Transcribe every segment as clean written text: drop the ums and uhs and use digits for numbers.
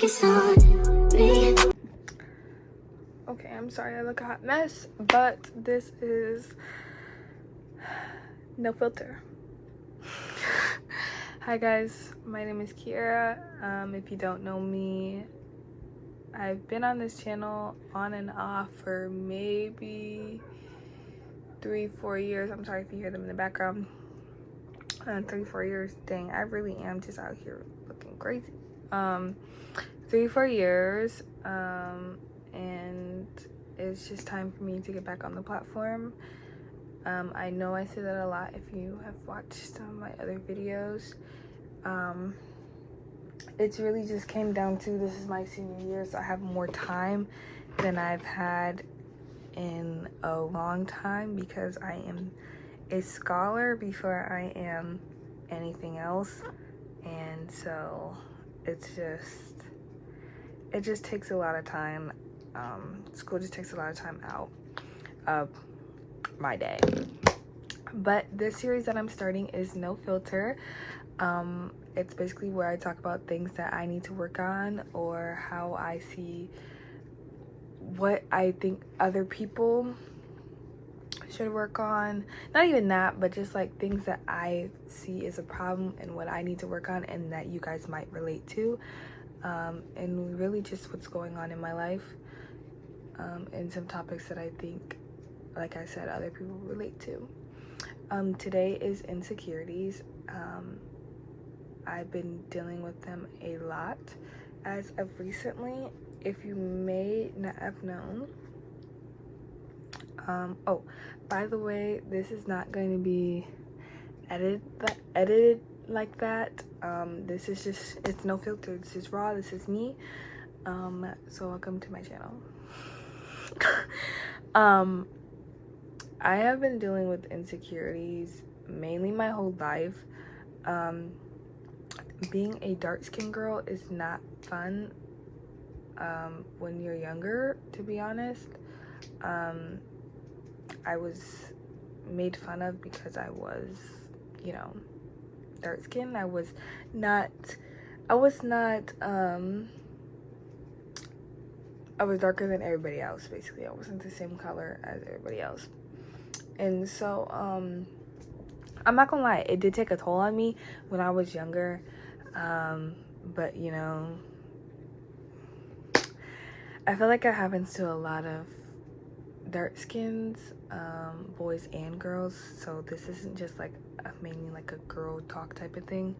focus on me. Okay, I'm sorry I look a hot mess, but this is no filter. Hi guys, my name is Kiera. If you don't know me, I've been on this channel on and off for maybe 3-4 years. I'm sorry if you hear them in the background. 3-4 years. Dang, I really am just out here looking crazy. 3-4 years, and it's just time for me to get back on the platform. I know I say that a lot if you have watched some of my other videos. It's really just came down to, this is my senior year, so I have more time than I've had in a long time because I am a scholar before I am anything else. And so it just takes a lot of time. School just takes a lot of time out of my day. But this series that I'm starting is No Filter. It's basically where I talk about things that I need to work on, or how I see what I think other people should work on. Not even that, but just like things that I see as a problem and what I need to work on and that you guys might relate to. And really just what's going on in my life, and some topics that I think, like I said, other people relate to. Today is insecurities. I've been dealing with them a lot as of recently. If you may not have known, oh, by the way, this is not going to be edited like that. This is just, it's no filter. This is raw. This is me. So welcome to my channel. I have been dealing with insecurities mainly my whole life. Being a dark-skinned girl is not fun when you're younger, to be honest. I was made fun of because I was, you know, dark-skinned. I was darker than everybody else, basically. I wasn't the same color as everybody else. And so, I'm not gonna lie, it did take a toll on me when I was younger. But, you know, I feel like it happens to a lot of dark skins, boys and girls. So this isn't just like mainly like a girl talk type of thing.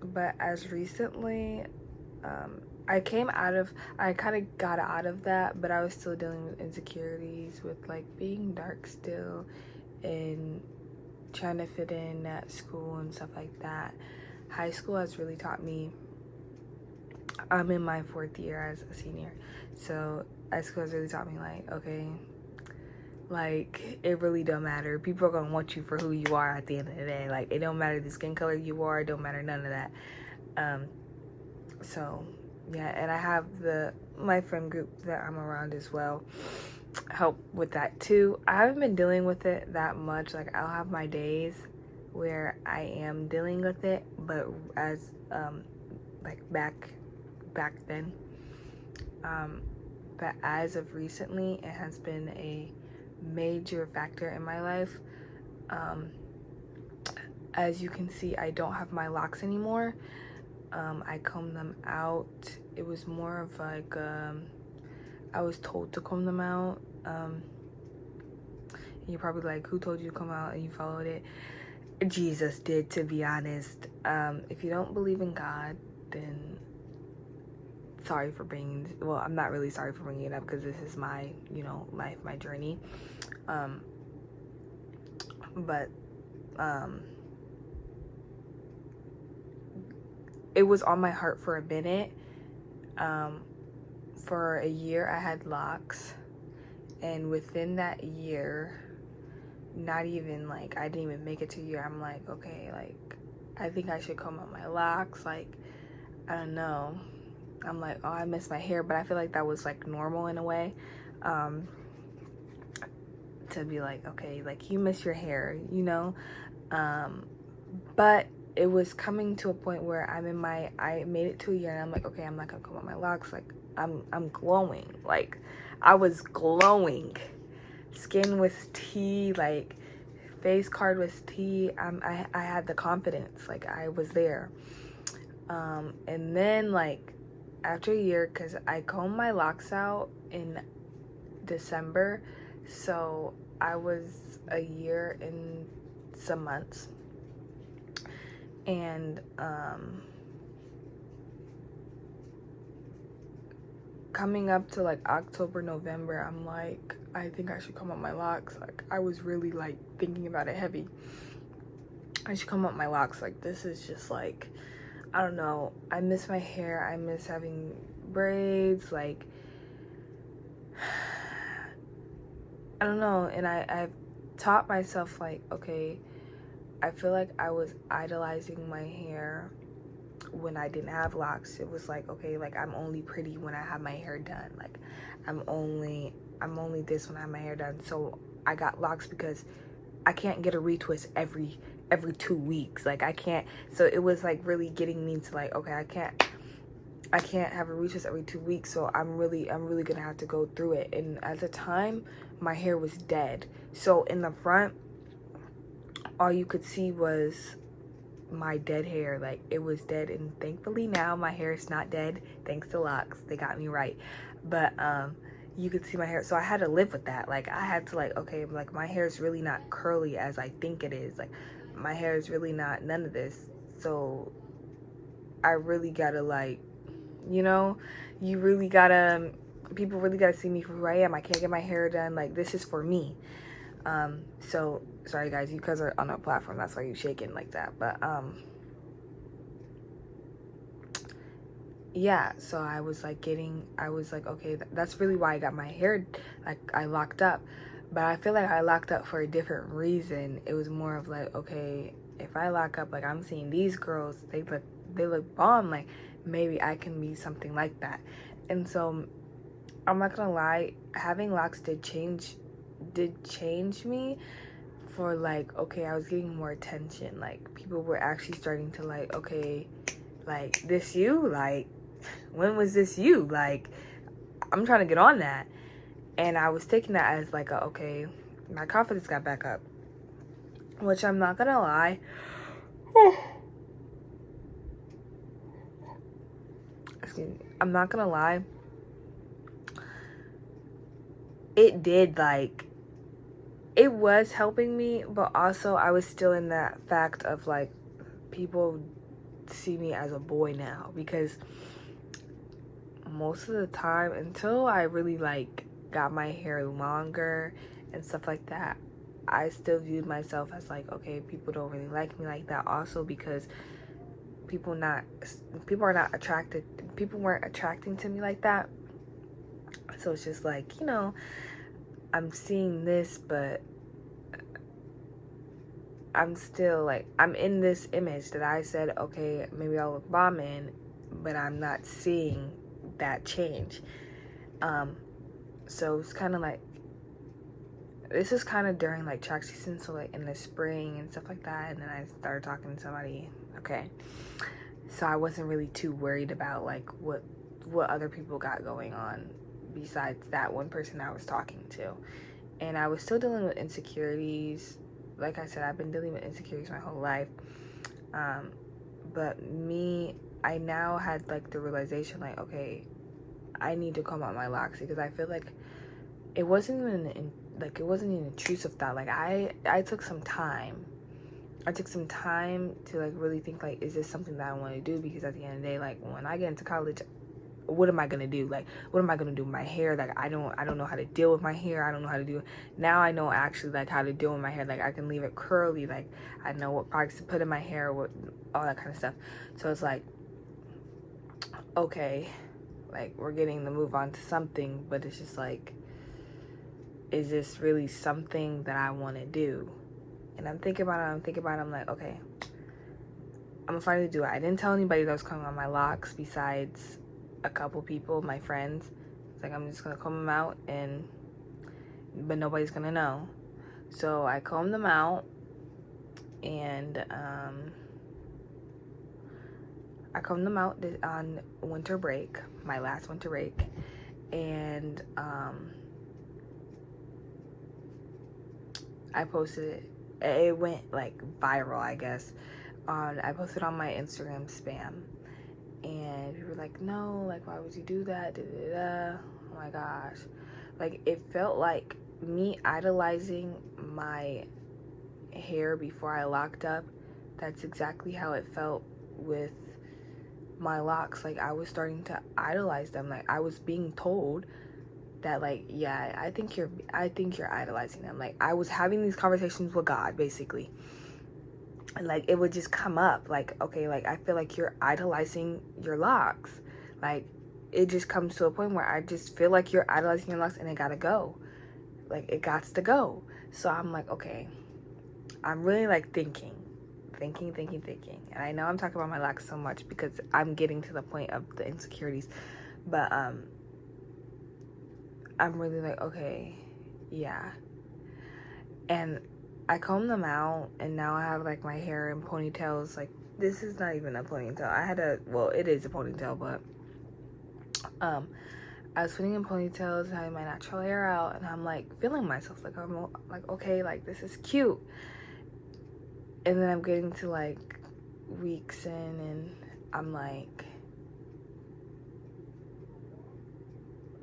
But as recently, I kind of got out of that, but I was still dealing with insecurities with like being dark still and trying to fit in at school and stuff like that. High school has really taught me. I'm in my 4th year as a senior, so high school has really taught me, like, okay, like, it really don't matter. People are gonna want you for who you are at the end of the day. Like, it don't matter the skin color you are, it don't matter none of that. So yeah, and I have my friend group that I'm around as well help with that too. I haven't been dealing with it that much. Like, I'll have my days where I am dealing with it, but as like back then, but as of recently, it has been a major factor in my life. As you can see, I don't have my locks anymore. I comb them out. It was more of like, I was told to comb them out. And you're probably like, who told you to come out? And you followed it. Jesus did, to be honest. If you don't believe in God, then sorry for bringing, well, I'm not really sorry for bringing it up because this is my, you know, life, my journey. But it was on my heart for a minute. For a year I had locks, and within that year, not even like, I didn't even make it to a year, I'm like, okay, like, I think I should comb out my locks. Like, I don't know, I'm like, oh, I miss my hair. But I feel like that was like normal in a way, to be like, okay, like, you miss your hair, you know. But it was coming to a point where I made it to a year, and I'm like, okay, I'm not gonna comb out my locks. Like, I'm glowing. Like, I was glowing. Skin was tea. Like, face card was tea. I had the confidence. Like, I was there. And then, like, after a year, because I combed my locks out in December, so I was a year and some months. And coming up to like October, November, I'm like, I think I should comb out my locks. Like, I was really like thinking about it heavy. I should comb out my locks. Like, this is just like, I don't know, I miss my hair. I miss having braids. Like, I don't know. And I've taught myself, like, okay, I feel like I was idolizing my hair when I didn't have locks. It was like, okay, like, I'm only pretty when I have my hair done. Like, I'm only this when I have my hair done. So I got locks because I can't get a retwist every 2 weeks. Like, I can't. So it was like really getting me to like, okay, I can't have a retwist every 2 weeks. So I'm really gonna have to go through it. And at the time, my hair was dead. So in the front, all you could see was my dead hair. Like, it was dead. And thankfully now my hair is not dead, thanks to locks. They got me right. But you could see my hair, so I had to live with that. Like, I had to, like, okay, like, my hair is really not curly as I think it is. Like, my hair is really not none of this. So I really gotta, like, you know, you really gotta, people really gotta see me for who I am. I can't get my hair done. Like, this is for me. So sorry guys, you guys are on a platform, that's why you shaking like that. But yeah, so I was like, okay, that's really why I got my hair, like, I locked up. But I feel like I locked up for a different reason. It was more of like, okay, if I lock up, like, I'm seeing these girls, they look bomb, like, maybe I can be something like that. And so I'm not gonna lie, having locks did change me for, like, okay, I was getting more attention. Like, people were actually starting to, like, okay, like, this you? Like, when was this you? Like, I'm trying to get on that. And I was taking that as like, okay, my confidence got back up. Which, I'm not gonna lie, excuse me, I'm not gonna lie, it did, like, it was helping me, but also I was still in that fact of, like, people see me as a boy now. Because most of the time, until I really, like, got my hair longer and stuff like that, I still viewed myself as, like, okay, people don't really like me like that. Also because people weren't attracting to me like that. So it's just like, you know, I'm seeing this, but I'm still, like, I'm in this image that I said, okay, maybe I'll look bomb in, but I'm not seeing that change. So it's kind of like, this is kind of during, like, track season, so, like, in the spring and stuff like that. And then I started talking to somebody, okay, so I wasn't really too worried about, like, what other people got going on besides that one person I was talking to. And I was still dealing with insecurities. Like I said, I've been dealing with insecurities my whole life. But I now had, like, the realization, like, okay, I need to comb out my locks. Because I feel like it wasn't even an intrusive thought. Like, I took some time. To, like, really think, like, is this something that I want to do? Because at the end of the day, like, when I get into college, what am I gonna do? Like, what am I gonna do with my hair? Like, I don't know how to deal with my hair. I don't know how to do it. Now I know actually, like, how to deal with my hair. Like, I can leave it curly. Like, I know what products to put in my hair, what, all that kind of stuff. So it's like, okay, like, we're getting to move on to something, but it's just like, is this really something that I want to do? And I'm thinking about it, I'm like, okay, I'm gonna finally do it. I didn't tell anybody that was coming on my locks besides a couple people, my friends. It's like, I'm just gonna comb them out, but nobody's gonna know. So I combed them out, and I combed them out on winter break, my last winter break, and I posted it. It went like viral, I guess. I posted on my Instagram spam, and people were like, "No, like, why would you do that?" Da, da, da. Oh my gosh, like, it felt like me idolizing my hair before I locked up. That's exactly how it felt with my locks. Like, I was starting to idolize them. Like, I was being told that, like, yeah, I think you're idolizing them. Like, I was having these conversations with God, basically, and like, it would just come up like, okay, like, I feel like you're idolizing your locks. Like, it just comes to a point where I just feel like you're idolizing your locks, and it gotta go. Like, it gots to go. So I'm like, okay, I'm really like thinking, and I know I'm talking about my locks so much because I'm getting to the point of the insecurities, but I'm really like, okay, yeah. And I combed them out, and now I have like my hair in ponytails. Like, this is not even a ponytail. Well, it is a ponytail, but I was putting in ponytails and having my natural hair out, and I'm like feeling myself. Like, I'm like, okay, like, this is cute. And then I'm getting to like weeks in, and I'm like,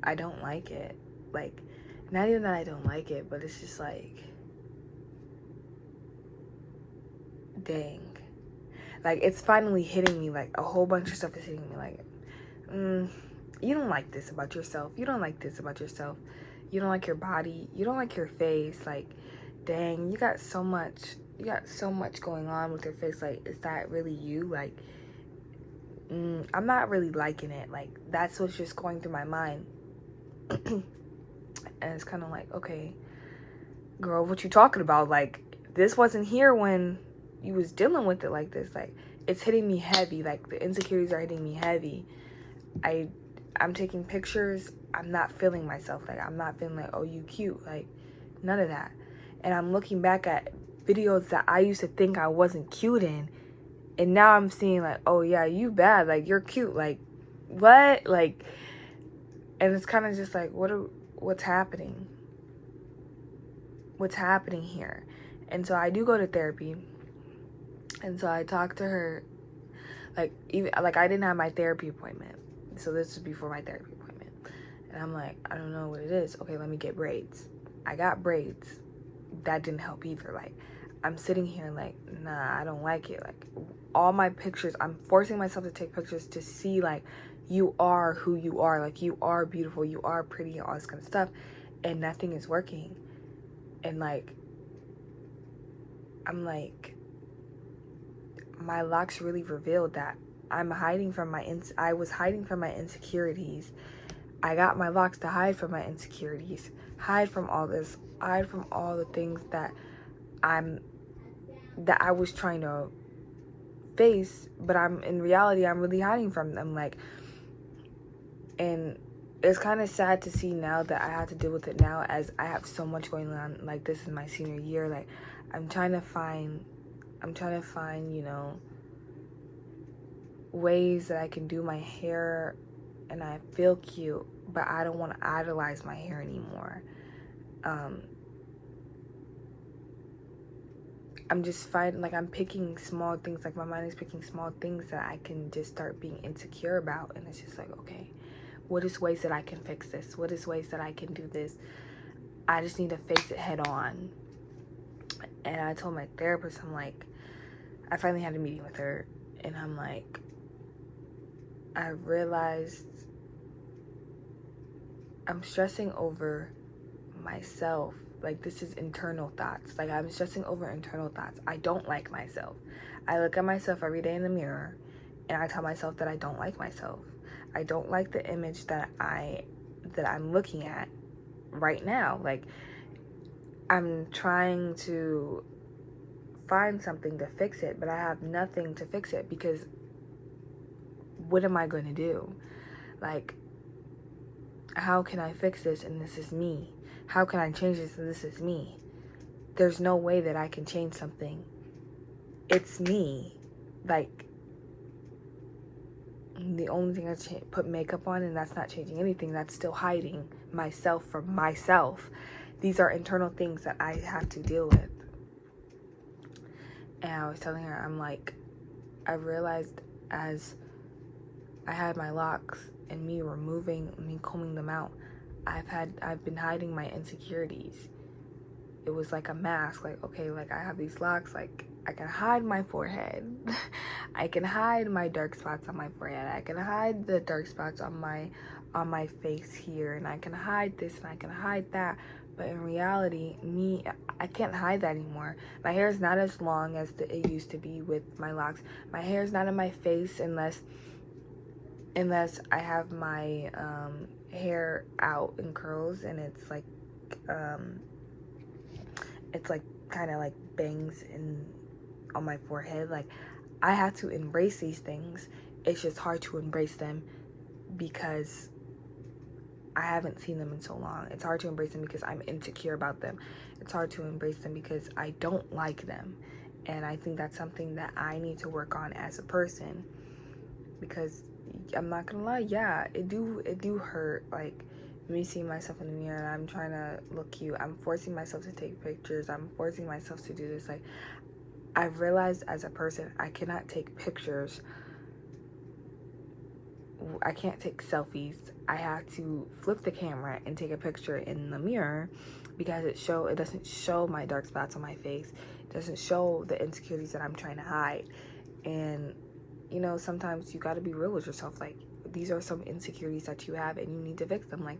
I don't like it. Like, not even that I don't like it, but it's just like, dang. Like, it's finally hitting me. Like, a whole bunch of stuff is hitting me. Like, you don't like this about yourself. You don't like this about yourself. You don't like your body. You don't like your face. Like, dang, you got so much going on with your face. Like, is that really you? Like, I'm not really liking it. Like, that's what's just going through my mind. And it's kind of like, okay, girl, what you talking about? Like, this wasn't here when you was dealing with it like this. Like, it's hitting me heavy. Like, the insecurities are hitting me heavy. I'm taking pictures. I'm not feeling myself. Like, I'm not feeling like, oh, you cute. Like, none of that. And I'm looking back at videos that I used to think I wasn't cute in, and now I'm seeing like, oh yeah, you bad. Like, you're cute. Like, what? Like, and it's kind of just like, what's happening? What's happening here? And so I do go to therapy, and so I talk to her. Like, even like, I didn't have my therapy appointment, so this was before my therapy appointment, and I'm like, I don't know what it is. Okay, let me get braids. I got braids. That didn't help either. Like, I'm sitting here like, nah, I don't like it. Like, all my pictures, I'm forcing myself to take pictures to see, like, you are who you are. Like, you are beautiful, you are pretty, all this kind of stuff, and nothing is working. And like, I'm like, my locks really revealed that I was hiding from my insecurities. I got my locks to hide from my insecurities, hide from all this, hide from all the things that I was trying to face, but in reality, I'm really hiding from them. Like, and it's kind of sad to see now that I have to deal with it now, as I have so much going on. Like, this is my senior year. Like, I'm trying to find, you know, ways that I can do my hair and I feel cute, but I don't want to idolize my hair anymore. I'm just finding, like, I'm picking small things. Like, my mind is picking small things that I can just start being insecure about. And it's just like, okay, what is ways that I can fix this? What is ways that I can do this? I just need to face it head on. And I told my therapist, I'm like, I finally had a meeting with her, and I'm like, I realized I'm stressing over myself. Like, this is internal thoughts. Like, I'm stressing over internal thoughts. I don't like myself. I look at myself every day in the mirror, and I tell myself that I don't like myself. I don't like the image that I'm looking at right now. Like, I'm trying to find something to fix it, but I have nothing to fix it, because what am I going to do? Like, how can I fix this and this is me? How can I change this and this is me? There's no way that I can change something. It's me. Like, The only thing I put makeup on, and that's not changing anything. That's still hiding myself from myself. These are internal things that I have to deal with. And I was telling her, I'm like, I realized as I had my locks and me combing them out, I've been hiding my insecurities. It was like a mask, like, okay, like I have these locks, like I can hide my forehead. I can hide my dark spots on my forehead. I can hide the dark spots on my face here, and I can hide this and I can hide that. But in reality, I can't hide that anymore. My hair is not as long as it used to be with my locks. My hair is not in my face unless I have my hair out in curls, and it's like kind of like bangs on my forehead. Like, I have to embrace these things. It's just hard to embrace them because I haven't seen them in so long. It's hard to embrace them because I'm insecure about them. It's hard to embrace them because I don't like them. And I think that's something that I need to work on as a person, because I'm not gonna lie, yeah, it do hurt, like me seeing myself in the mirror and I'm trying to look cute. I'm forcing myself to take pictures. I'm forcing myself to do this. Like, I've realized as a person, I cannot take pictures. I can't take selfies. I have to flip the camera and take a picture in the mirror, because it doesn't show my dark spots on my face. It doesn't show the insecurities that I'm trying to hide. And you know, sometimes you got to be real with yourself. Like, these are some insecurities that you have and you need to fix them. Like,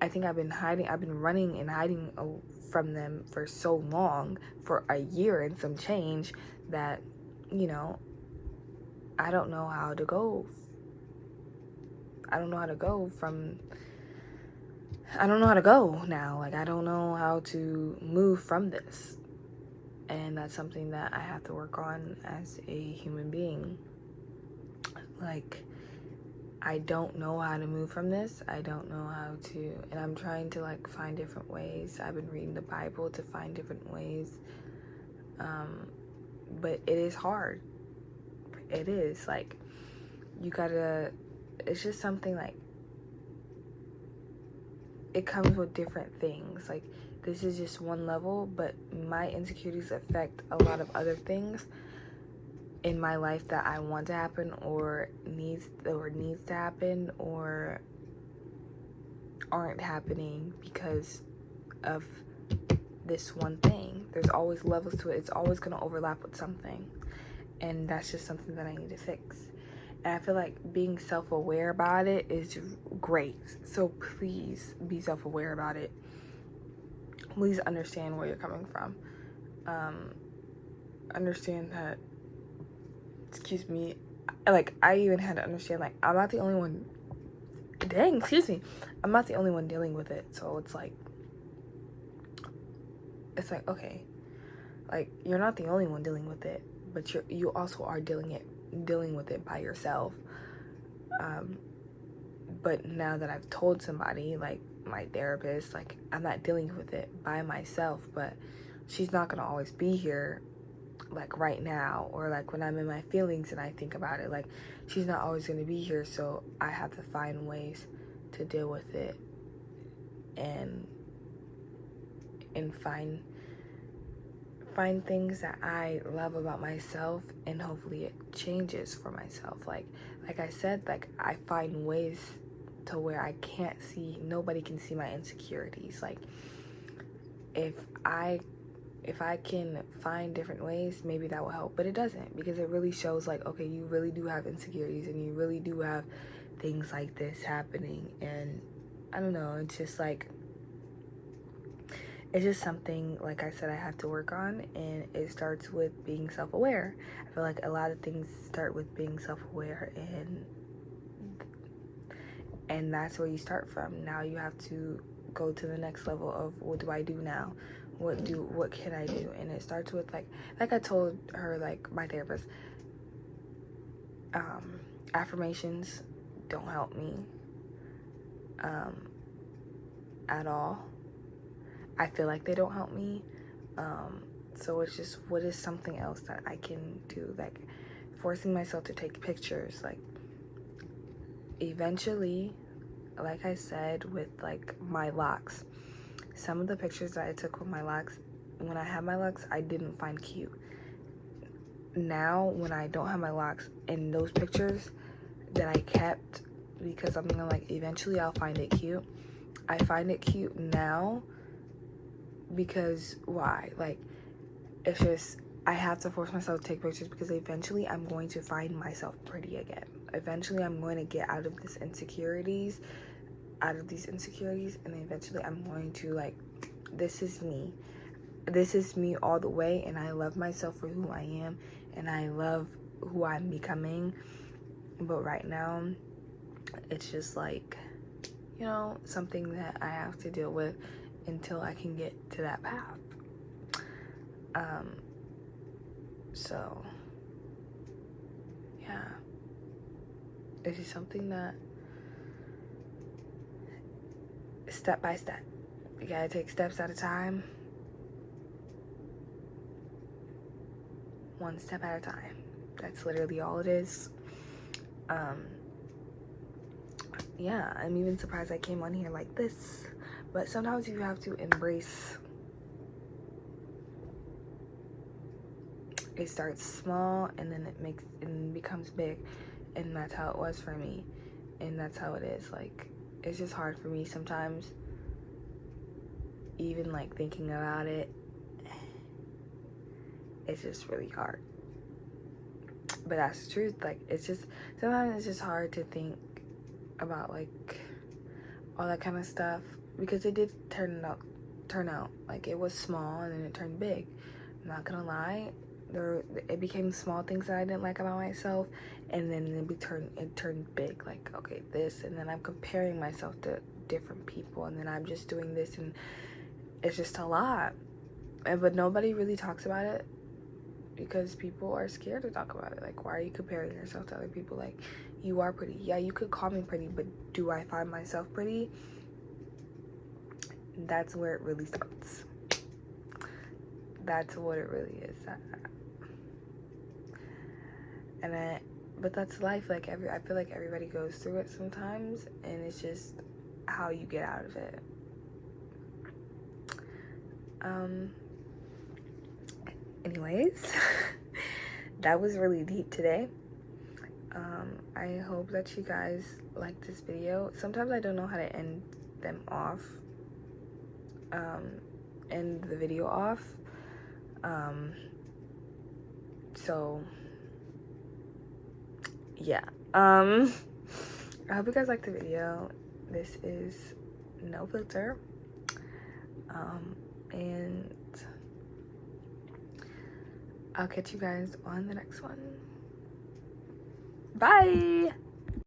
I think I've been running and hiding from them for so long, for a year and some change, that, you know, I don't know how to go. I don't know how to go now. Like, I don't know how to move from this. And that's something that I have to work on as a human being. Like, I don't know how to move from this. I don't know how to, and I'm trying to like find different ways. I've been reading the Bible to find different ways. But it is hard. It is, like, it's just something, like, it comes with different things. Like, this is just one level, but my insecurities affect a lot of other things in my life that I want to happen, or needs to happen, or aren't happening because of this one thing. There's always levels to it. It's always going to overlap with something, and that's just something that I need to fix. And I feel like being self-aware about it is great. So please be self-aware about it. Please understand where you're coming from. Understand that, excuse me, like, I even had to understand, like, I'm not the only one, I'm not the only one dealing with it. So it's like, okay, like, you're not the only one dealing with it, but you also are dealing with it by yourself. But now that I've told somebody, like my therapist, like, I'm not dealing with it by myself, but she's not gonna always be here, like right now, or like when I'm in my feelings and I think about it. Like, she's not always gonna be here, so I have to find ways to deal with it, and find things that I love about myself, and hopefully it changes for myself. Like I said, like, I find ways to where nobody can see my insecurities. Like, if I can find different ways, maybe that will help. But it doesn't, because it really shows, like, okay, you really do have insecurities, and you really do have things like this happening. And I don't know, it's just like, it's just something, like I said, I have to work on, and it starts with being self-aware. I feel like a lot of things start with being self-aware, and that's where you start from. Now you have to go to the next level of, what do I do now? What can I do? And it starts with, like I told her, like, my therapist, affirmations don't help me at all. I feel like they don't help me. So it's just, what is something else that I can do? Like, forcing myself to take pictures. Like, eventually, like I said, with like my locks, some of the pictures that I took with my locks, when I had my locks, I didn't find cute. Now, when I don't have my locks, in those pictures that I kept, because I'm gonna like, eventually I'll find it cute. I find it cute now because why? Like, it's just, I have to force myself to take pictures because eventually I'm going to find myself pretty again. Eventually I'm going to get out of these insecurities, and eventually I'm going to like, this is me. This is me all the way, and I love myself for who I am, and I love who I'm becoming. But right now, it's just like, you know, something that I have to deal with until I can get to that path. So yeah, it's just something that step by step, you gotta take steps at a time, one step at a time. That's literally all it is. Yeah, I'm even surprised I came on here like this, but sometimes you have to embrace. It starts small and then it becomes big, and that's how it was for me, and that's how it is. Like, it's just hard for me sometimes, even like thinking about it. It's just really hard, but that's the truth. Like, it's just, sometimes it's just hard to think about like all that kind of stuff, because it did turn out like, it was small and then it turned big. I'm not gonna lie, it became small things that I didn't like about myself, and then it turned big. Like, okay, this, and then I'm comparing myself to different people, and then I'm just doing this, and it's just a lot. But nobody really talks about it because people are scared to talk about it. Like, why are you comparing yourself to other people? Like, you are pretty. Yeah, you could call me pretty, but do I find myself pretty? That's where it really starts. That's what it really is. But that's life. Like, I feel like everybody goes through it sometimes, and it's just how you get out of it. Anyways, that was really deep today. I hope that you guys like this video. Sometimes I don't know how to end them off, end the video off. So yeah, I hope you guys liked the video. This is No Filter, and I'll catch you guys on the next one. Bye.